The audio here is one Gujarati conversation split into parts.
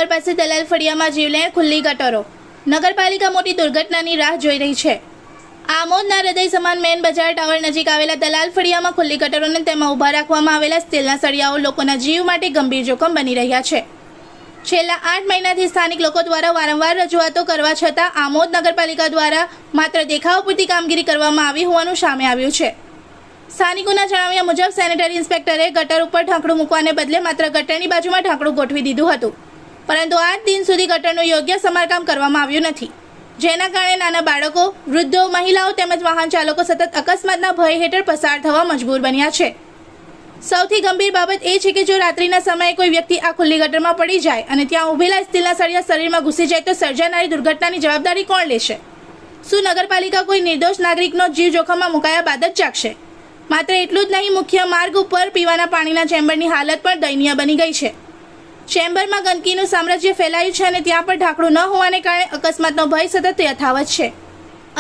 ટાવર પાસે દલાલ ફળિયામાં જીવલેણ ખુલ્લી ગટરો. નગરપાલિકા મોટી દુર્ઘટનાની રાહ જોઈ રહી છે. આમોદના હૃદય સમાન મેન બજાર ટાવર નજીક આવેલા દલાલ ફળિયામાં ખુલ્લી ગટરોને તેમાં ઊભા રાખવામાં આવેલા સ્ટીલના સળિયાઓ લોકોના જીવ માટે ગંભીર જોખમ બની રહ્યા છે. છેલ્લા 8 મહિનાથી સ્થાનિક લોકો દ્વારા વારંવાર રજૂઆતો કરવા છતાં આમોદ નગરપાલિકા દ્વારા માત્ર દેખાવ પૂરતી કામગીરી કરવામાં આવી હોવાનું સામે આવ્યું છે. સ્થાનિકોના જણાવ્યા મુજબ સેનેટરી ઇન્સ્પેક્ટરે ગટર ઉપર ઢાંકણું મૂકવાને બદલે માત્ર ગટરની બાજુમાં ઢાંકણું ગોઠવી દીધું હતું, પરંતુ આજ દિન સુધી ગટરનું યોગ્ય સમારકામ કરવામાં આવ્યું નથી, જેના કારણે નાના બાળકો, વૃદ્ધો, મહિલાઓ તેમજ વાહન ચાલકો સતત અકસ્માતના ભય હેઠળ પસાર થવા મજબૂર બન્યા છે. સૌથી ગંભીર બાબત એ છે કે જો રાત્રિના સમયે કોઈ વ્યક્તિ આ ખુલ્લી ગટરમાં પડી જાય અને ત્યાં ઊભેલા સ્ટીલના સળિયા શરીરમાં ઘૂસી જાય તો સર્જાનારી દુર્ઘટનાની જવાબદારી કોણ લેશે? શું નગરપાલિકા કોઈ નિર્દોષ નાગરિકનો જીવ જોખમમાં મુકાયા બાદ જ જાગશે? માત્ર એટલું જ નહીં, મુખ્ય માર્ગ ઉપર પીવાના પાણીના ચેમ્બરની હાલત પણ દયનીય બની ગઈ છે. ચેમ્બરમાં ગંદકીનું સામ્રાજ્ય ફેલાયું છે અને ત્યાં પણ ઢાંકણું ન હોવાને કારણે અકસ્માતનો ભય સતત યથાવત છે.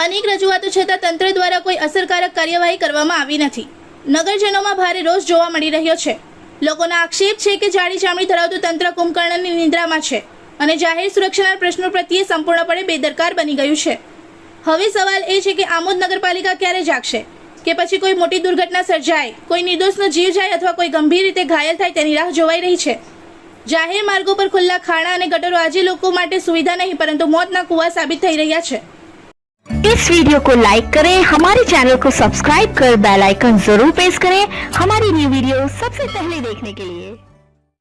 અનેક રજૂઆતો છતાં તંત્ર દ્વારા કોઈ અસરકારક કાર્યવાહી કરવામાં આવી નથી. નગરજનોમાં ભારે રોષ જોવા મળી રહ્યો છે. લોકોના આક્ષેપ છે કે જાડી ચામડી ધરાવતું તંત્ર કુંભકર્ણની નિંદ્રામાં છે અને જાહેર સુરક્ષાના પ્રશ્નો પ્રત્યે સંપૂર્ણપણે બેદરકાર બની ગયું છે. હવે સવાલ એ છે કે આમોદ નગરપાલિકા ક્યારે જાગશે, કે પછી કોઈ મોટી દુર્ઘટના સર્જાય, કોઈ નિર્દોષનો જીવ જાય અથવા કોઈ ગંભીર રીતે ઘાયલ થાય તેની રાહ જોવાઈ રહી છે. જાહેર માર્ગો પર ખુલ્લા ખાડા અને ગટરો આજે લોકો માટે સુવિધા નહીં પરંતુ मौतना कुआं साबित થઈ રહ્યા છે. इस वीडियो को लाइक करें, हमारे चैनल को सब्सक्राइब कर बेल आइकन जरूर प्रेस करें हमारी न्यू वीडियो सबसे पहले देखने के लिए।